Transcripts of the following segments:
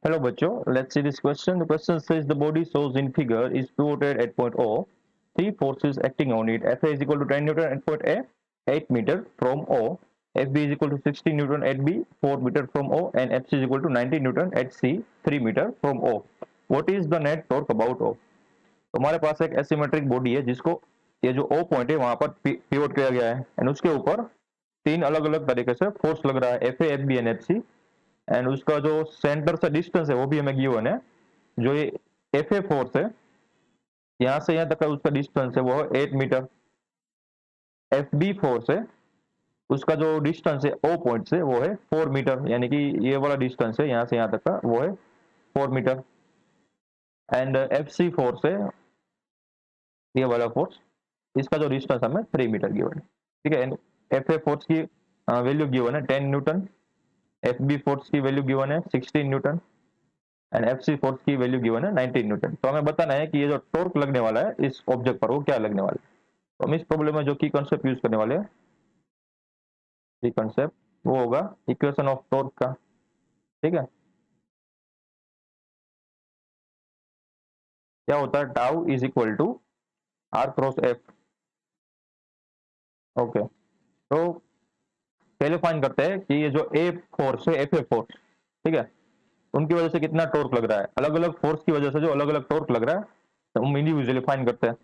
Hello बच्चों, let's see this question. The question says the body shows in figure is pivoted at point O. Three forces acting on it. Fa is equal to 10 Newton at point A, 8 meter from O. Fb is equal to 60 Newton at B, 4 meter from O, and Fc is equal to 90 Newton at C, 3 meter from O. What is the net torque about O? तो हमारे पास एक asymmetric body है जिसको ये जो O point है वहां पर पिवोट किया गया है एंड उसके ऊपर तीन अलग अलग तरीके से फोर्स लग रहा है Fa, Fb and Fc and उसका जो सेंटर से डिस्टेंस है वो भी हमें गिवन है। जो ये एफ ए फोर्स है यहाँ से यहाँ तक का उसका डिस्टेंस है वो है 8 मीटर। एफ बी फोर्स है उसका जो डिस्टेंस है ओ पॉइंट से वो है 4 मीटर, यानी कि ये वाला डिस्टेंस है यहाँ से यहाँ तक का वो है 4 metre. And F C force है ये वाला फोर्स, इसका जो डिस्टेंस हमें 3 मीटर गिवन है। ठीक है, एंड एफ ए फोर्स की वैल्यू गिवन है 10 न्यूटन, एफ बी फोर्स की वैल्यू गिवन है 16 न्यूटन एंड एफसी फोर्स की वैल्यू गिवन है 19 न्यूटन। तो हमें बताना है कि ये जो टॉर्क लगने वाला है इस ऑब्जेक्ट पर वो क्या लगने वाला है। तो हम इस प्रॉब्लम में जो की कॉन्सेप्ट यूज करने वाले हैं, की कॉन्सेप्ट वो होगा इक्वेशन ऑफ टॉर्क का। ठीक है, क्या होता है tau is equal to R cross F. Okay, तो पहले फाइंड करते हैं कि ये जो ए फोर्स है एफ ए फोर्स, ठीक है, उनकी वजह से कितना टॉर्क लग रहा है। अलग अलग फोर्स की वजह से जो अलग अलग टॉर्क लग रहा है तो हम इंडिविजुअली फाइंड करते हैं।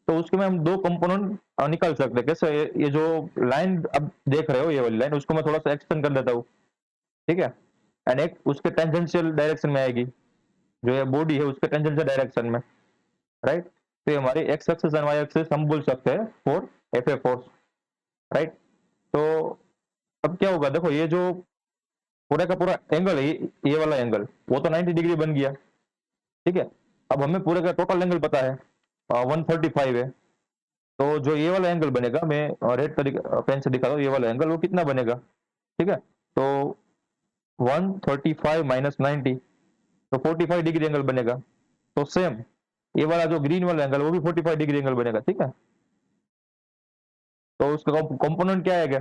तो उसके में हम दो कंपोनेंट निकाल सकते हैं। कैसे, ये जो लाइन अब देख रहे हो ये वाली लाइन, उसको मैं थोड़ा सा एक्सटेंड कर देता हूँ। ठीक है, एंड एक उसके टेंजेंशियल डायरेक्शन में आएगी, जो ये बॉडी है उसके टेंजेंशियल डायरेक्शन में, राइट। तो ये हमारी X axis and Y axis हम बोल सकते हैं for F A force, right. तो अब क्या होगा, देखो ये जो पूरा का पूरा एंगल है ये वाला एंगल वो तो 90 डिग्री बन गया। ठीक है, अब हमें पूरे का टोटल एंगल पता है 135 है। तो जो ये वाला एंगल बनेगा, मैं रेड तरीके पेन से दिखा रहा हूँ, ये वाला एंगल वो कितना बनेगा। ठीक है, तो 135 माइनस 90 तो 45 डिग्री एंगल बनेगा। तो सेम ये वाला जो ग्रीन वाला एंगल वो भी 45 डिग्री एंगल बनेगा। ठीक है, तो उसका कंपोनेंट क्या आएगा,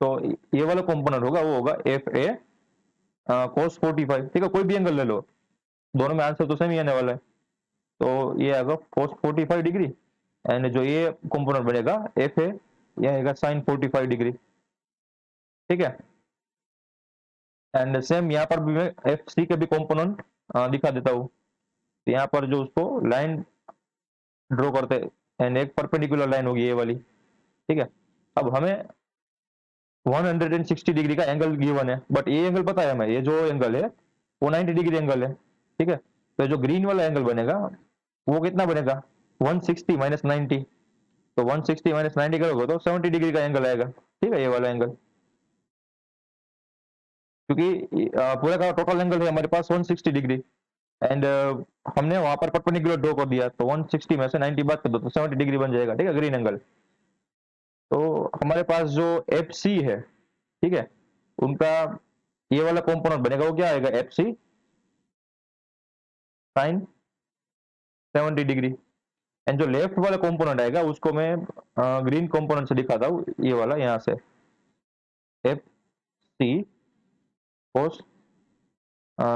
तो ये वाला कंपोनेंट होगा वो होगा एफ ए कोस 45। ठीक है, कोई भी एंगल ले लो, दोनों में आंसर तो सेम ही आने वाला है। तो ये आएगा कोस 45 डिग्री एंड जो ये कंपोनेंट बनेगा एफ ए ये आएगा साइन 45 डिग्री। ठीक है, एंड सेम यहाँ पर भी मैं एफ सी के भी कंपोनेंट दिखा देता हूँ। यहाँ पर जो उसको लाइन ड्रॉ करते हैं एंड एक परपेंडिकुलर लाइन होगी ये वाली। ठीक है, अब हमें 160 डिग्री का एंगल गिवन है, बट ये एंगल पता है हमें, ये जो एंगल है वो 90 डिग्री एंगल है। ठीक है, तो जो ग्रीन वाला एंगल बनेगा वो कितना बनेगा 160 माइनस 90। तो 160 माइनस 90 करोगे तो 70 डिग्री का एंगल आएगा। ठीक है, ये वाला एंगल, क्योंकि पूरा का टोटल एंगल है हमारे पास 160 डिग्री एंड हमने वहां पर परपेंडिकुलर ड्रॉ कर दिया, तो 160 में से 90 बात कर दो तो 70 डिग्री बन जाएगा। ठीक है, ग्रीन एंगल। तो हमारे पास जो एफ सी है, ठीक है, उनका ये वाला कंपोनेंट बनेगा वो क्या आएगा F C sine 70 degree and जो लेफ्ट वाला कंपोनेंट आएगा उसको मैं ग्रीन कंपोनेंट से दिखाता हूँ, ये वाला यहाँ से एफ सी कोस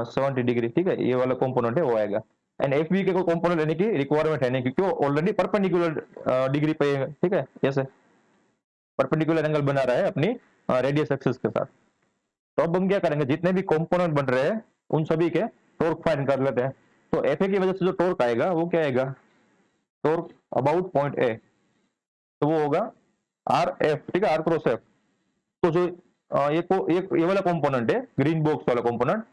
70 डिग्री। ठीक है, ये वाला कंपोनेंट है वो आएगा एंड एफ बी के को कंपोनेंट लेने की रिक्वायरमेंट है नहीं, क्योंकि वो ऑलरेडी परपेंडिकुलर डिग्री पे है। ठीक है, जैसे परपेंडिकुलर एंगल बना रहा है अपनी रेडियस एक्सिस के साथ। तो अब हम क्या करेंगे, जितने भी कंपोनेंट बन रहे हैं उन सभी के टॉर्क फाइंड कर लेते हैं। तो एफ ए की वजह से जो टॉर्क आएगा वो क्या आएगा, टॉर्क अबाउट पॉइंट ए, तो वो होगा आर एफ। ठीक है, आर क्रॉस एफ। तो जो ये वाला कंपोनेंट है ग्रीन बॉक्स वाला कंपोनेंट,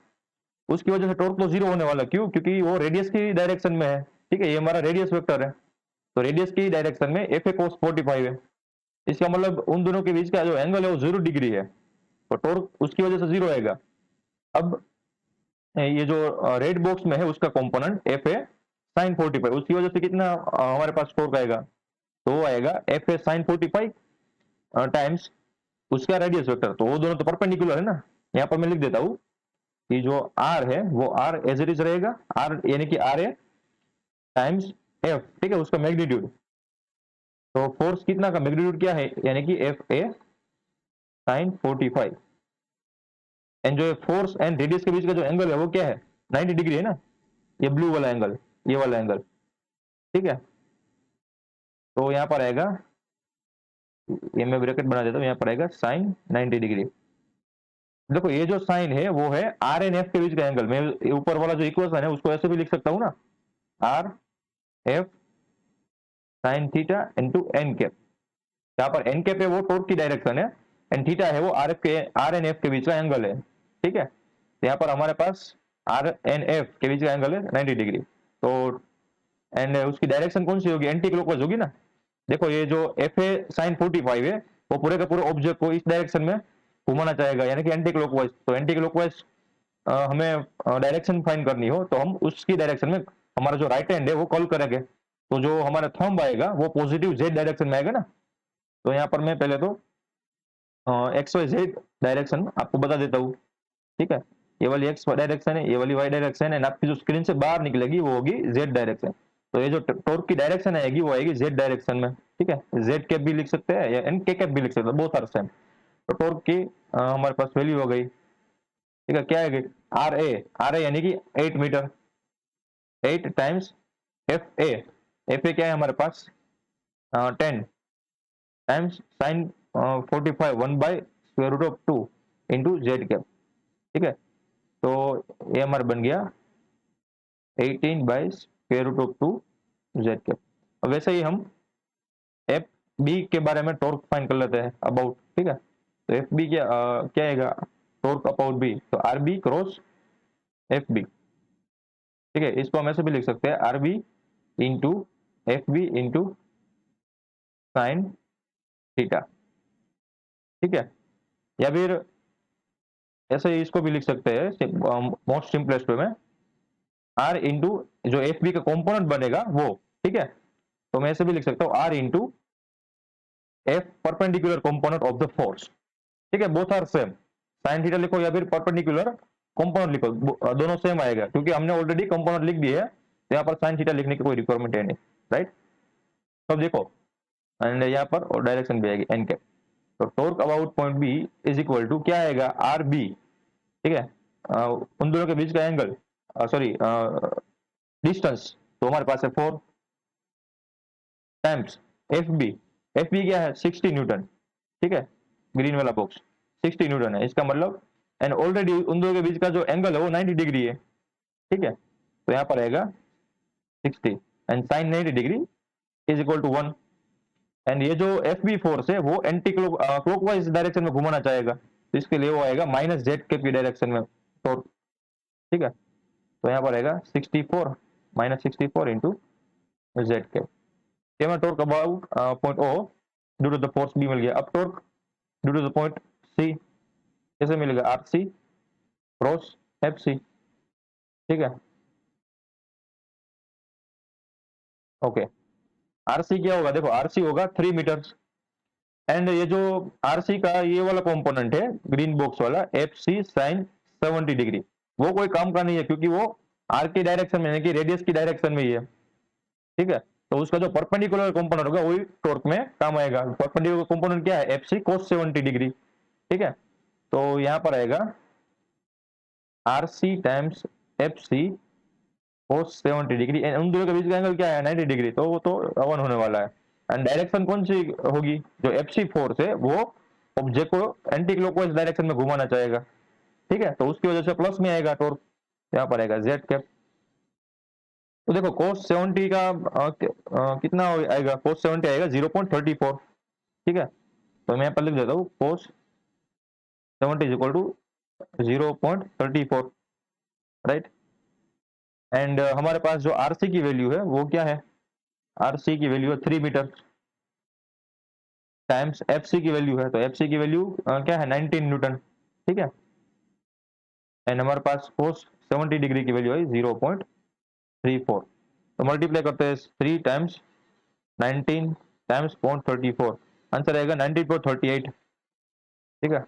उसकी वजह से टॉर्क तो जीरो होने वाला। क्यों, क्योंकि वो रेडियस की डायरेक्शन में है। ठीक है, ये हमारा रेडियस वेक्टर है, तो रेडियस की डायरेक्शन में एफ ए कोस 45 है। इसका मतलब उन दोनों के बीच का जो एंगल है वो 0 डिग्री है, तो टॉर्क उसकी वजह से जीरो आएगा। अब ये जो रेड बॉक्स में है उसका कंपोनेंट एफ ए साइन 45, उसकी वजह से कितना हमारे पास टॉर्क आएगा, तो वो आएगा एफ ए साइन 45 टाइम्स उसका रेडियस वेक्टर। तो वो दोनों तो परपेंडिकुलर है ना। यहाँ पर मैं लिख देता हूँ कि जो आर है वो आर एज इट इज रहेगा, आर यानी कि आर ए टाइम्स एफ। ठीक है, उसका मैग्नीट्यूड, तो फोर्स कितना का मैग्नीट्यूड क्या है, यानी कि एफ ए साइन 45। एंड जो फोर्स एंड रेडियस के बीच का जो एंगल है वो क्या है, 90 डिग्री है ना, ये ब्लू वाला एंगल, ये वाला एंगल, ठीक है। तो यहाँ पर आएगा, ये मैं ब्रैकेट बना देता हूँ, यहाँ पर आएगा साइन 90 डिग्री। देखो ये जो साइन है वो है आर एंड एफ के बीच का एंगल। मैं ऊपर वाला जो इक्वेशन है उसको ऐसे भी लिख सकता हूँ ना, R F sine theta into N cap. यहाँ पर एन कैप है वो टॉर्क की डायरेक्शन है, एंड थीटा है वो आर एन एफ के बीच का एंगल है, ठीक है। तो यहाँ पर हमारे पास आर एन एफ के बीच का एंगल है 90 डिग्री। तो एंड उसकी डायरेक्शन कौन सी होगी, एंटी क्लॉकवाइज होगी ना। देखो ये जो एफ ए साइन 45 है वो पूरे का पूरे ऑब्जेक्ट को इस डायरेक्शन में घुमाना चाहेगा, यानी कि एंटी क्लॉकवाइज। तो एंटी क्लॉकवाइज हमें डायरेक्शन फाइंड करनी हो तो हम उसकी डायरेक्शन में हमारा जो राइट हैंड है वो कॉल करेंगे, तो जो हमारा थंब आएगा वो पॉजिटिव जेड डायरेक्शन में आएगा ना। तो यहाँ पर मैं पहले तो एक्स वाई जेड डायरेक्शन आपको बता देता हूँ, ठीक है। ये वाली एक्स डायरेक्शन है, ये वाली वाई डायरेक्शन है, आपकी जो स्क्रीन से बाहर निकलेगी वो होगी जेड डायरेक्शन। तो ये जो टॉर्क की डायरेक्शन आएगी वो आएगी जेड डायरेक्शन में, ठीक है। जेड कैप भी लिख सकते हैं या एन के कैप भी लिख सकते हैं, बहुत सारे सेम। तो टॉर्क की हमारे पास वैल्यू हो गई, ठीक है। क्या है, आर ए यानी कि 8 मीटर, 8 टाइम्स एफ ए क्या है हमारे पास 10 times sign 45 1/√2 into Z cap, ठीक है। तो ये हमारा बन गया 18/√2 जेड कैप। अब वैसे ही हम एफ बी के बारे में टॉर्क फाइंड कर लेते हैं अबाउट, ठीक है। तो एफ बी क्या आएगा, टॉर्क अबाउट बी, तो R B cross F B, ठीक है। इसको हम ऐसे भी लिख सकते हैं, R B into F B into sine theta, ठीक है। या फिर ऐसे ही इसको भी लिख सकते हैं मोस्ट सिंपलेस्ट वे में, आर इंटू जो एफ बी का कॉम्पोनेंट बनेगा वो, ठीक है। तो मैं ऐसे भी लिख सकता हूँ R into F perpendicular component of the force, ठीक है। Both are same, sine theta लिखो या फिर परपेंडिकुलर कॉम्पोनेंट लिखो, दोनों सेम आएगा क्योंकि हमने ऑलरेडी कॉम्पोनेंट लिख दिए है, तो यहाँ पर साइन थीटा लिखने की कोई रिक्वायरमेंट है नहीं, राइट। तो देखो एंड यहाँ पर डायरेक्शन भी आएगी एन कैप। तो torque about point B is equal to क्या आएगा, आर बी, ठीक है। उन दोनों के बीच का एंगल, सॉरी डिस्टेंस, तो हमारे पास है 4 टाइम्स एफ बी क्या है 60 न्यूटन, ठीक है। ग्रीन वाला बॉक्स 60 न्यूटन है, इसका मतलब एंड ऑलरेडी उन दोनों के बीच का जो एंगल है वो 90 डिग्री है, ठीक है। तो यहाँ पर आएगा 60 and sine 90 degree is equal to 1। And ये जो एफ बी फोर्स है वो एंटी क्लॉकवाइज डायरेक्शन में घुमाना चाहेगा, तो इसके लिए वो आएगा माइनस जेड कैप की डायरेक्शन में, तो ठीक है। तो यहाँ पर आएगा 64 माइनस 64 इंटू जेड कैप। ये मैं torque about point O due to the force B मिल गया। अब torque due to the point C कैसे मिलेगा, R C cross F C, ठीक है। ओके, आर सी क्या होगा, देखो आर सी होगा 3 मीटर, एंड ये जो आरसी का ये वाला कंपोनेंट है ग्रीन बॉक्स वाला एफ सी साइन 70 डिग्री, वो कोई काम का नहीं है क्योंकि वो आर की डायरेक्शन में यानी कि रेडियस की डायरेक्शन में ही है, ठीक है। तो उसका जो परपेंडिकुलर कंपोनेंट होगा वही टॉर्क में काम आएगा। परपेंडिकुलर कंपोनेंट क्या है, एफ सी कोस 70 डिग्री, ठीक है। तो यहाँ पर आएगा R C times F C cos 70 degree, उन दोनों के बीच का एंगल क्या है 90 डिग्री, तो वो तो 1 होने वाला है। एंड डायरेक्शन कौन सी होगी, जो एफ सी फोर्स है वो ऑब्जेक्ट को एंटी क्लॉकवाइज डायरेक्शन में घुमाना चाहेगा, ठीक है। तो उसकी वजह से प्लस में आएगा टॉर्क, यहाँ पर आएगा जेड कैप। तो देखो cos 70 का कितना आएगा, cos 70 आएगा 0.34, ठीक है। तो मैं यहाँ पर लिख देता हूँ cos 70 is equal to 0.34, right. And हमारे पास जो आरसी की वैल्यू है वो क्या है, आरसी की वैल्यू है 3 मीटर टाइम्स एफसी की वैल्यू है, तो एफसी की वैल्यू क्या है 19 न्यूटन, ठीक है। एंड हमारे पास cos 70 डिग्री की वैल्यू है 0.34, तो मल्टीप्लाई करते हैं 3 टाइम्स 19 टाइम्स 0.34, आंसर आएगा 19.38, ठीक है।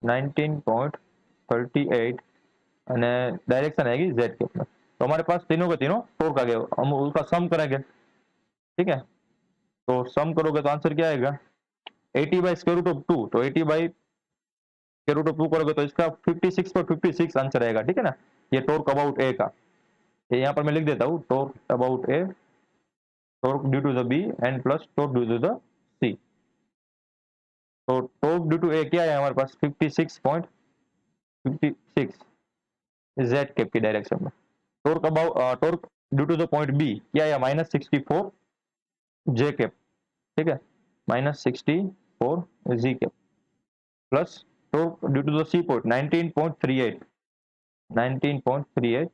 19.38 અને डायरेक्शन आएगी जेड के में। तो हमारे पास तीनों के तीनों टॉर्क आ गए, हम उसका सम करेंगे, ठीक है। तो सम करोगे तो आंसर क्या आएगा 80/√2, तो 80 के रूट ऑफ 2 करोगे तो इसका 56.56 आंसर आएगा, ठीक है ना। ये टॉर्क अबाउट ए का, ये यहाँ पर मैं लिख देता हूँ, torque about A, torque due to the B and plus torque due to the C. तो टॉर्क ड्यू टू ए क्या है हमारे पास, 56.56 जेड कैप की डायरेक्शन में। Torque about torque due to the point B क्या है, -64 जे कैप, ठीक है, -64 G cap, plus torque due to the C point 19.38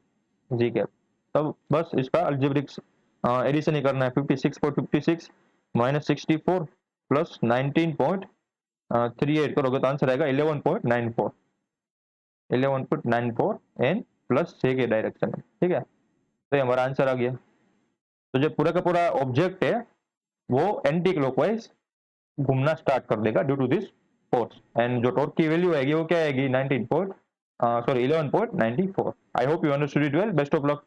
G cap. तब बस इसका अल्जेब्रिक एडिशन ही करना है, 56.56 -64 प्लस 19.38 करोगे तो आंसर आएगा 11.94 एन प्लस जे के डायरेक्शन में, ठीक है। तो ये हमारा आंसर आ गया। तो जो पूरा का पूरा ऑब्जेक्ट है वो एंटी क्लॉकवाइज घूमना स्टार्ट कर देगा due to this force, and जो टॉर्क की वैल्यू आएगी वो क्या आएगी, 11.94। I hope you understood it well. Best of luck.